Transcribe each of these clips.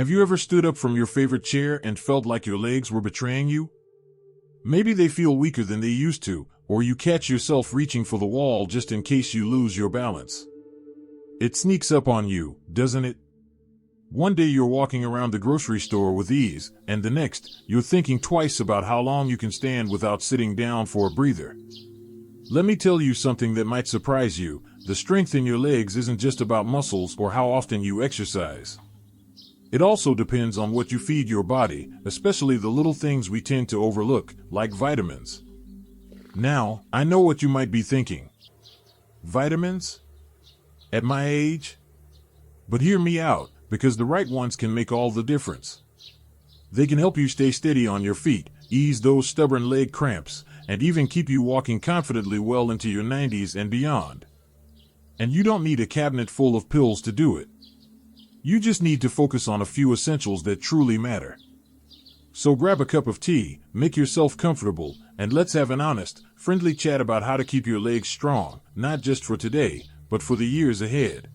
Have you ever stood up from your favorite chair and felt like your legs were betraying you? Maybe they feel weaker than they used to, or you catch yourself reaching for the wall just in case you lose your balance. It sneaks up on you, doesn't it? One day you're walking around the grocery store with ease, and the next, you're thinking twice about how long you can stand without sitting down for a breather. Let me tell you something that might surprise you. The strength in your legs isn't just about muscles or how often you exercise. It also depends on what you feed your body, especially the little things we tend to overlook, like vitamins. Now, I know what you might be thinking. Vitamins? At my age? But hear me out, because the right ones can make all the difference. They can help you stay steady on your feet, ease those stubborn leg cramps, and even keep you walking confidently well into your 90s and beyond. And you don't need a cabinet full of pills to do it. You just need to focus on a few essentials that truly matter. So grab a cup of tea, make yourself comfortable, and let's have an honest, friendly chat about how to keep your legs strong, not just for today, but for the years ahead.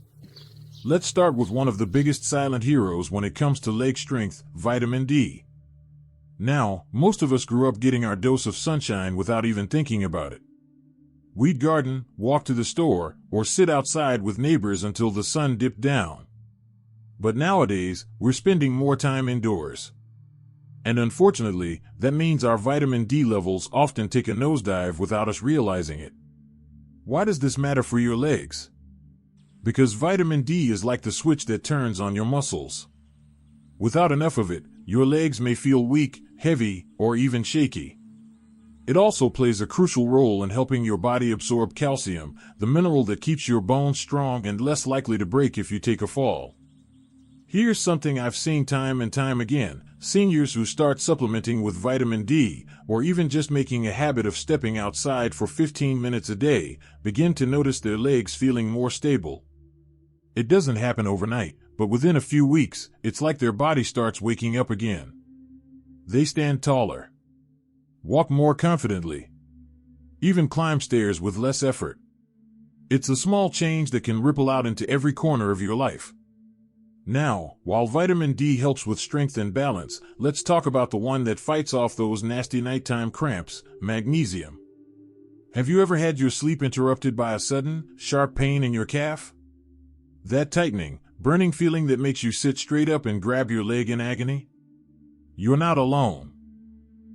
Let's start with one of the biggest silent heroes when it comes to leg strength, vitamin D. Now, most of us grew up getting our dose of sunshine without even thinking about it. We'd garden, walk to the store, or sit outside with neighbors until the sun dipped down. But nowadays, we're spending more time indoors. And unfortunately, that means our vitamin D levels often take a nosedive without us realizing it. Why does this matter for your legs? Because vitamin D is like the switch that turns on your muscles. Without enough of it, your legs may feel weak, heavy, or even shaky. It also plays a crucial role in helping your body absorb calcium, the mineral that keeps your bones strong and less likely to break if you take a fall. Here's something I've seen time and time again. Seniors who start supplementing with vitamin D, or even just making a habit of stepping outside for 15 minutes a day, begin to notice their legs feeling more stable. It doesn't happen overnight, but within a few weeks, it's like their body starts waking up again. They stand taller, walk more confidently, even climb stairs with less effort. It's a small change that can ripple out into every corner of your life. Now, while vitamin D helps with strength and balance, let's talk about the one that fights off those nasty nighttime cramps, magnesium. Have you ever had your sleep interrupted by a sudden, sharp pain in your calf? That tightening, burning feeling that makes you sit straight up and grab your leg in agony? You're not alone.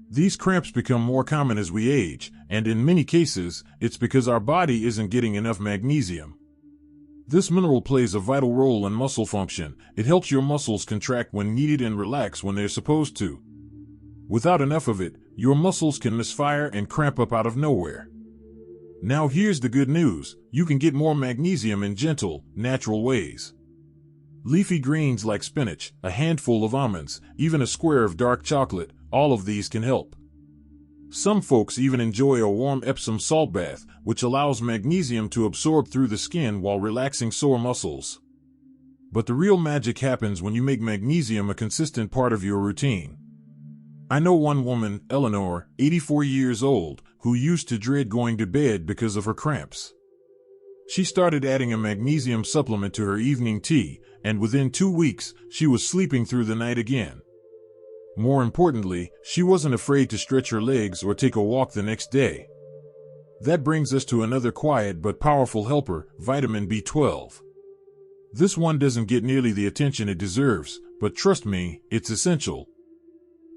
These cramps become more common as we age, and in many cases, it's because our body isn't getting enough magnesium. This mineral plays a vital role in muscle function. It helps your muscles contract when needed and relax when they're supposed to. Without enough of it, your muscles can misfire and cramp up out of nowhere. Now here's the good news. You can get more magnesium in gentle, natural ways. Leafy greens like spinach, a handful of almonds, even a square of dark chocolate, all of these can help. Some folks even enjoy a warm Epsom salt bath, which allows magnesium to absorb through the skin while relaxing sore muscles. But the real magic happens when you make magnesium a consistent part of your routine. I know one woman, Eleanor, 84 years old, who used to dread going to bed because of her cramps. She started adding a magnesium supplement to her evening tea, and within 2 weeks, she was sleeping through the night again. More importantly, she wasn't afraid to stretch her legs or take a walk the next day. That brings us to another quiet but powerful helper, vitamin B12. This one doesn't get nearly the attention it deserves, but trust me, it's essential.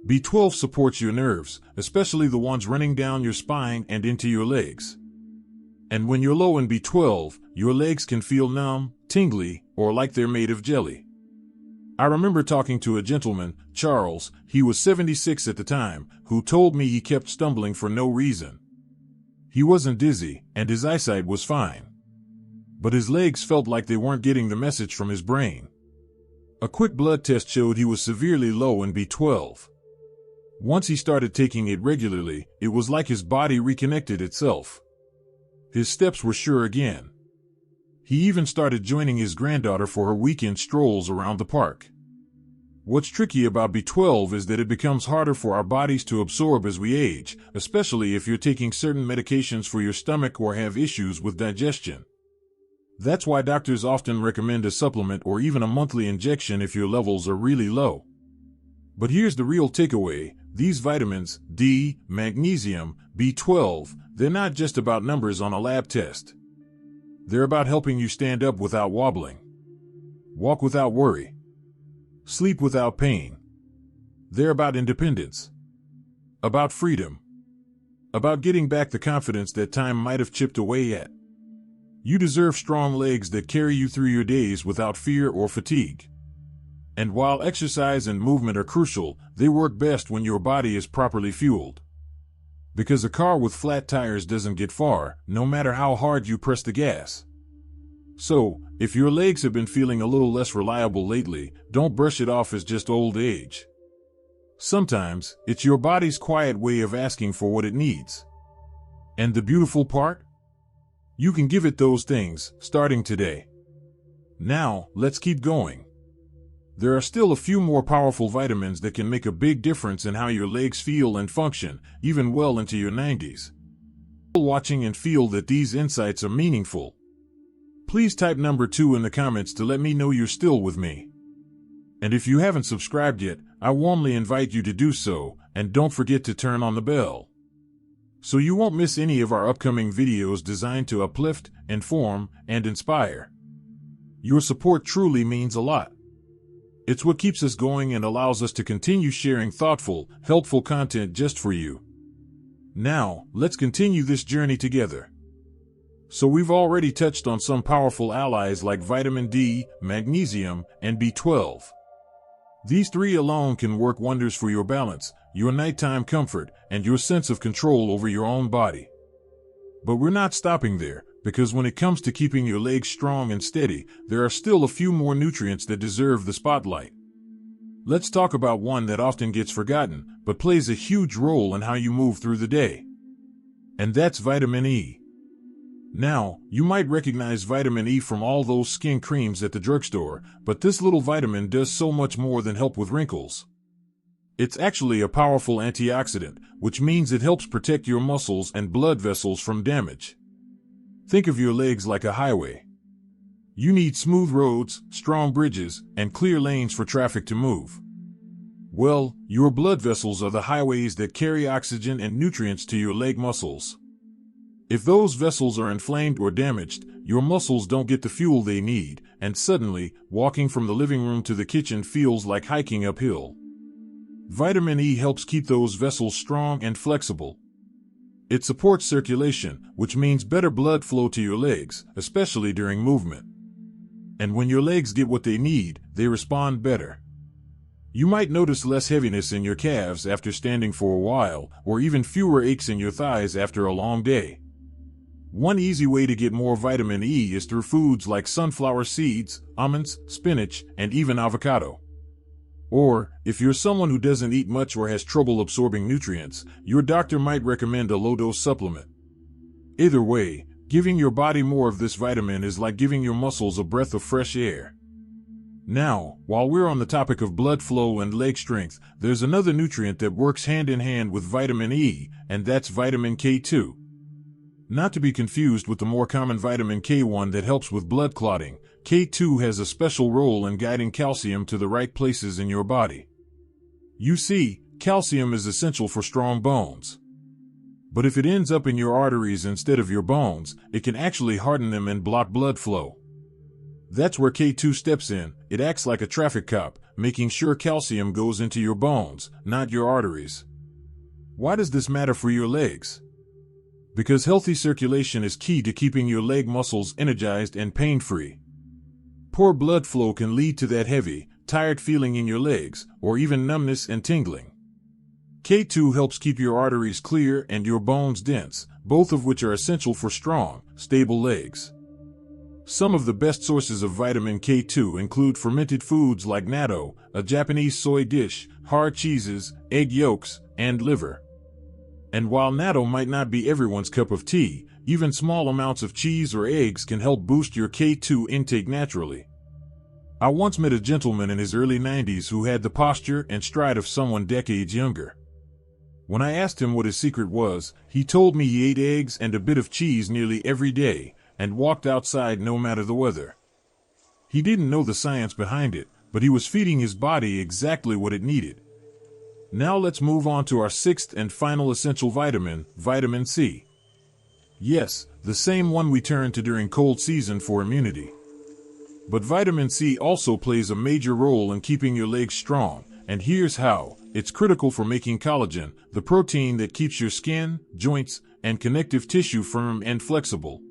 B12 supports your nerves, especially the ones running down your spine and into your legs. And when you're low in B12, your legs can feel numb, tingly, or like they're made of jelly. I remember talking to a gentleman, Charles, he was 76 at the time, who told me he kept stumbling for no reason. He wasn't dizzy, and his eyesight was fine. But his legs felt like they weren't getting the message from his brain. A quick blood test showed he was severely low in B12. Once he started taking it regularly, it was like his body reconnected itself. His steps were sure again. He even started joining his granddaughter for her weekend strolls around the park. What's tricky about B12 is that it becomes harder for our bodies to absorb as we age, especially if you're taking certain medications for your stomach or have issues with digestion. That's why doctors often recommend a supplement or even a monthly injection if your levels are really low. But here's the real takeaway. These vitamins, D, magnesium, B12, they're not just about numbers on a lab test. They're about helping you stand up without wobbling, walk without worry, sleep without pain. They're about independence, about freedom, about getting back the confidence that time might have chipped away at. You deserve strong legs that carry you through your days without fear or fatigue. And while exercise and movement are crucial, they work best when your body is properly fueled. Because a car with flat tires doesn't get far, no matter how hard you press the gas. So, if your legs have been feeling a little less reliable lately, don't brush it off as just old age. Sometimes, it's your body's quiet way of asking for what it needs. And the beautiful part? You can give it those things, starting today. Now, let's keep going. There are still a few more powerful vitamins that can make a big difference in how your legs feel and function, even well into your 90s. Watching and feel that these insights are meaningful. Please type number 2 in the comments to let me know you're still with me. And if you haven't subscribed yet, I warmly invite you to do so, and don't forget to turn on the bell, so you won't miss any of our upcoming videos designed to uplift, inform, and inspire. Your support truly means a lot. It's what keeps us going and allows us to continue sharing thoughtful, helpful content just for you. Now, let's continue this journey together. So we've already touched on some powerful allies like vitamin D, magnesium, and B12. These three alone can work wonders for your balance, your nighttime comfort, and your sense of control over your own body. But we're not stopping there, because when it comes to keeping your legs strong and steady, there are still a few more nutrients that deserve the spotlight. Let's talk about one that often gets forgotten, but plays a huge role in how you move through the day. And that's vitamin E. Now, you might recognize vitamin E from all those skin creams at the drugstore, but this little vitamin does so much more than help with wrinkles. It's actually a powerful antioxidant, which means it helps protect your muscles and blood vessels from damage. Think of your legs like a highway. You need smooth roads, strong bridges, and clear lanes for traffic to move. Well, your blood vessels are the highways that carry oxygen and nutrients to your leg muscles. If those vessels are inflamed or damaged, your muscles don't get the fuel they need, and suddenly, walking from the living room to the kitchen feels like hiking uphill. Vitamin E helps keep those vessels strong and flexible. It supports circulation, which means better blood flow to your legs, especially during movement. And when your legs get what they need, they respond better. You might notice less heaviness in your calves after standing for a while, or even fewer aches in your thighs after a long day. One easy way to get more vitamin E is through foods like sunflower seeds, almonds, spinach, and even avocado. Or, if you're someone who doesn't eat much or has trouble absorbing nutrients, your doctor might recommend a low-dose supplement. Either way, giving your body more of this vitamin is like giving your muscles a breath of fresh air. Now, while we're on the topic of blood flow and leg strength, there's another nutrient that works hand in hand with vitamin E, and that's vitamin K2. Not to be confused with the more common vitamin K1 that helps with blood clotting, K2 has a special role in guiding calcium to the right places in your body. You see, calcium is essential for strong bones. But if it ends up in your arteries instead of your bones, it can actually harden them and block blood flow. That's where K2 steps in. It acts like a traffic cop, making sure calcium goes into your bones, not your arteries. Why does this matter for your legs? Because healthy circulation is key to keeping your leg muscles energized and pain-free. Poor blood flow can lead to that heavy, tired feeling in your legs, or even numbness and tingling. K2 helps keep your arteries clear and your bones dense, both of which are essential for strong, stable legs. Some of the best sources of vitamin K2 include fermented foods like natto, a Japanese soy dish, hard cheeses, egg yolks, and liver. And while natto might not be everyone's cup of tea, even small amounts of cheese or eggs can help boost your K2 intake naturally. I once met a gentleman in his early 90s who had the posture and stride of someone decades younger. When I asked him what his secret was, he told me he ate eggs and a bit of cheese nearly every day, and walked outside no matter the weather. He didn't know the science behind it, but he was feeding his body exactly what it needed. Now let's move on to our sixth and final essential vitamin, vitamin C. Yes, the same one we turn to during cold season for immunity. But vitamin C also plays a major role in keeping your legs strong, and here's how. It's critical for making collagen, the protein that keeps your skin, joints, and connective tissue firm and flexible.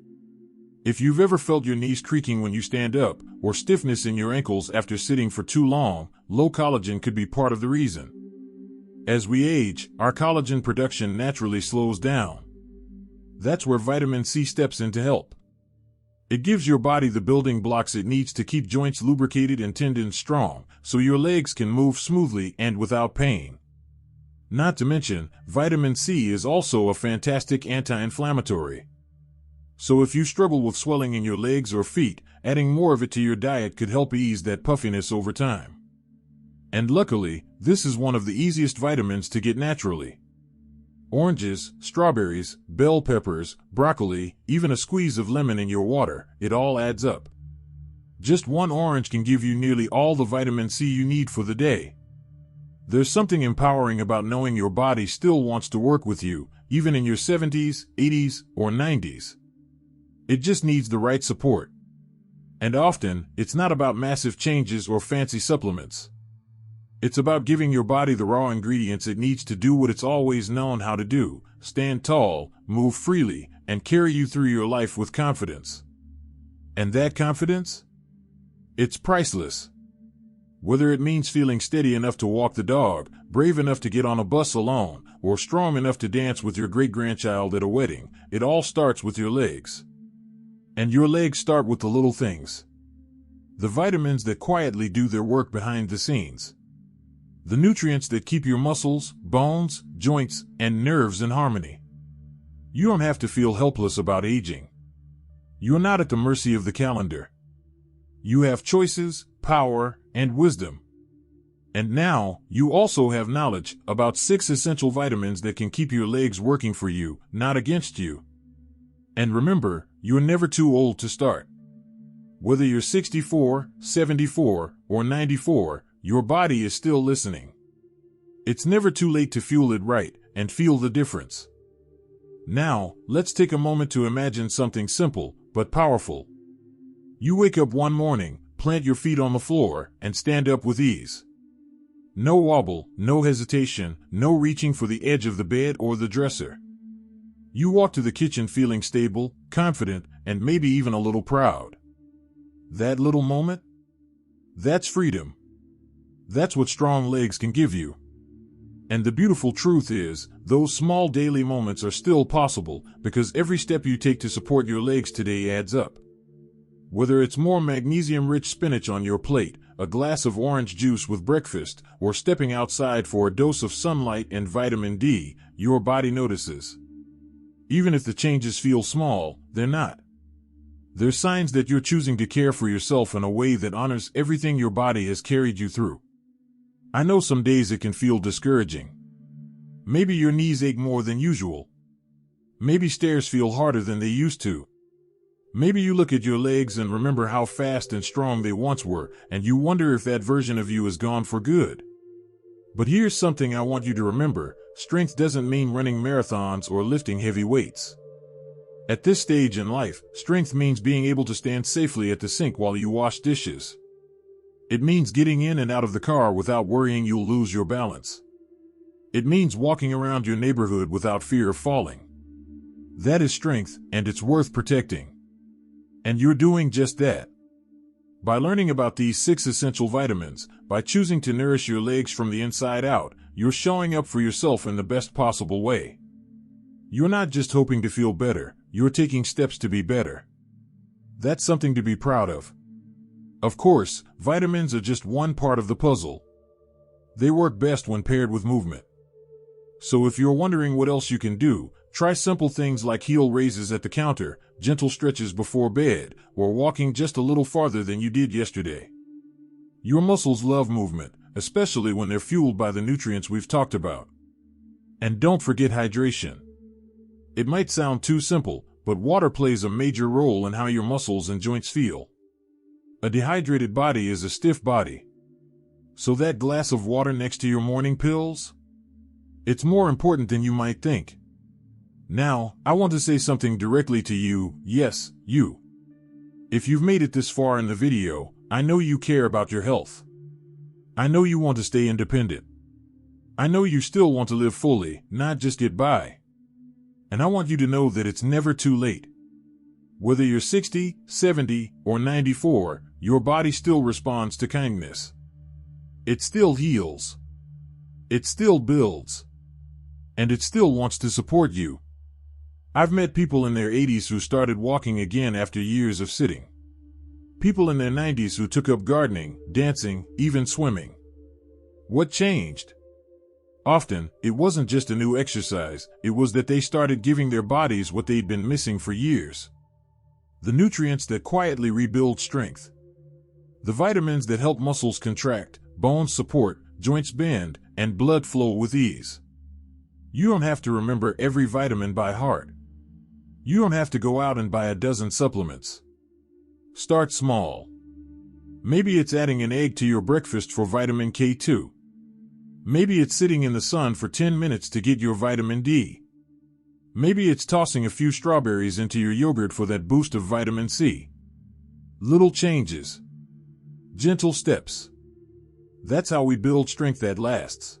If you've ever felt your knees creaking when you stand up, or stiffness in your ankles after sitting for too long, low collagen could be part of the reason. As we age, our collagen production naturally slows down. That's where vitamin C steps in to help. It gives your body the building blocks it needs to keep joints lubricated and tendons strong, so your legs can move smoothly and without pain. Not to mention, vitamin C is also a fantastic anti-inflammatory. So if you struggle with swelling in your legs or feet, adding more of it to your diet could help ease that puffiness over time. And luckily, this is one of the easiest vitamins to get naturally. Oranges, strawberries, bell peppers, broccoli, even a squeeze of lemon in your water, it all adds up. Just one orange can give you nearly all the vitamin C you need for the day. There's something empowering about knowing your body still wants to work with you, even in your 70s, 80s, or 90s. It just needs the right support. And often, it's not about massive changes or fancy supplements. It's about giving your body the raw ingredients it needs to do what it's always known how to do: stand tall, move freely, and carry you through your life with confidence. And that confidence? It's priceless. Whether it means feeling steady enough to walk the dog, brave enough to get on a bus alone, or strong enough to dance with your great-grandchild at a wedding, it all starts with your legs. And your legs start with the little things. The vitamins that quietly do their work behind the scenes. The nutrients that keep your muscles, bones, joints, and nerves in harmony. You don't have to feel helpless about aging. You're not at the mercy of the calendar. You have choices, power, and wisdom. And now, you also have knowledge about 6 essential vitamins that can keep your legs working for you, not against you. And remember, you're never too old to start. Whether you're 64, 74, or 94, your body is still listening. It's never too late to fuel it right and feel the difference. Now, let's take a moment to imagine something simple but powerful. You wake up one morning, plant your feet on the floor, and stand up with ease. No wobble, no hesitation, no reaching for the edge of the bed or the dresser. You walk to the kitchen feeling stable, confident, and maybe even a little proud. That little moment? That's freedom. That's what strong legs can give you. And the beautiful truth is, those small daily moments are still possible because every step you take to support your legs today adds up. Whether it's more magnesium-rich spinach on your plate, a glass of orange juice with breakfast, or stepping outside for a dose of sunlight and vitamin D, your body notices. Even if the changes feel small, they're not. They're signs that you're choosing to care for yourself in a way that honors everything your body has carried you through. I know some days it can feel discouraging. Maybe your knees ache more than usual. Maybe stairs feel harder than they used to. Maybe you look at your legs and remember how fast and strong they once were, and you wonder if that version of you is gone for good. But here's something I want you to remember: strength doesn't mean running marathons or lifting heavy weights. At this stage in life, strength means being able to stand safely at the sink while you wash dishes. It means getting in and out of the car without worrying you'll lose your balance. It means walking around your neighborhood without fear of falling. That is strength, and it's worth protecting. And you're doing just that. By learning about these 6 essential vitamins, by choosing to nourish your legs from the inside out, you're showing up for yourself in the best possible way. You're not just hoping to feel better, you're taking steps to be better. That's something to be proud of. Of course, vitamins are just one part of the puzzle. They work best when paired with movement. So if you're wondering what else you can do, try simple things like heel raises at the counter, gentle stretches before bed, or walking just a little farther than you did yesterday. Your muscles love movement, especially when they're fueled by the nutrients we've talked about. And don't forget hydration. It might sound too simple, But water plays a major role in how your muscles and joints feel. A dehydrated body is a stiff body. So that glass of water next to your morning pills? It's more important than you might think. Now, I want to say something directly to you, yes, you. If you've made it this far in the video, I know you care about your health. I know you want to stay independent. I know you still want to live fully, not just get by. And I want you to know that it's never too late. Whether you're 60, 70, or 94, your body still responds to kindness. It still heals. It still builds. And it still wants to support you. I've met people in their 80s who started walking again after years of sitting. People in their 90s who took up gardening, dancing, even swimming. What changed? Often, it wasn't just a new exercise, it was that they started giving their bodies what they'd been missing for years. The nutrients that quietly rebuild strength. The vitamins that help muscles contract, bones support, joints bend, and blood flow with ease. You don't have to remember every vitamin by heart. You don't have to go out and buy a dozen supplements. Start small. Maybe it's adding an egg to your breakfast for vitamin K2. Maybe it's sitting in the sun for 10 minutes to get your vitamin D. Maybe it's tossing a few strawberries into your yogurt for that boost of vitamin C. Little changes. Gentle steps. That's how we build strength that lasts.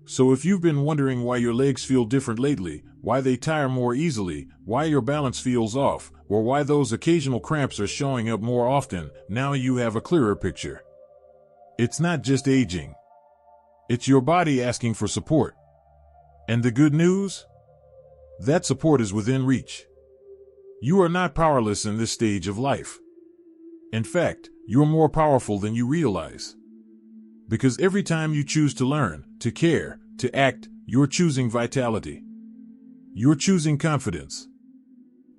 So if you've been wondering why your legs feel different lately, why they tire more easily, why your balance feels off, or why those occasional cramps are showing up more often, now you have a clearer picture. It's not just aging. It's your body asking for support. And the good news? That support is within reach. You are not powerless in this stage of life. In fact, you're more powerful than you realize. Because every time you choose to learn, to care, to act, you're choosing vitality. You're choosing confidence.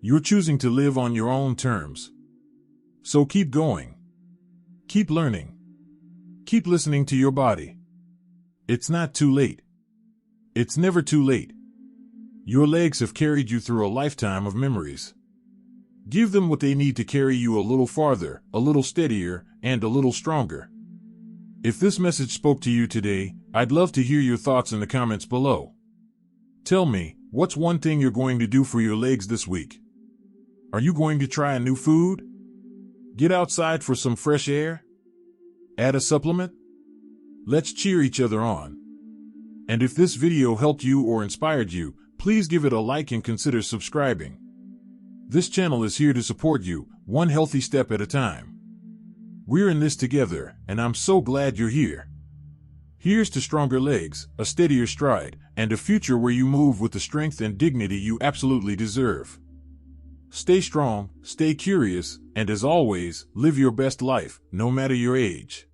You're choosing to live on your own terms. So keep going. Keep learning. Keep listening to your body. It's not too late. It's never too late. Your legs have carried you through a lifetime of memories. Give them what they need to carry you a little farther, a little steadier, and a little stronger. If this message spoke to you today, I'd love to hear your thoughts in the comments below. Tell me, what's one thing you're going to do for your legs this week? Are you going to try a new food? Get outside for some fresh air? Add a supplement? Let's cheer each other on. And if this video helped you or inspired you, please give it a like and consider subscribing. This channel is here to support you, one healthy step at a time. We're in this together, and I'm so glad you're here. Here's to stronger legs, a steadier stride, and a future where you move with the strength and dignity you absolutely deserve. Stay strong, stay curious, and as always, live your best life, no matter your age.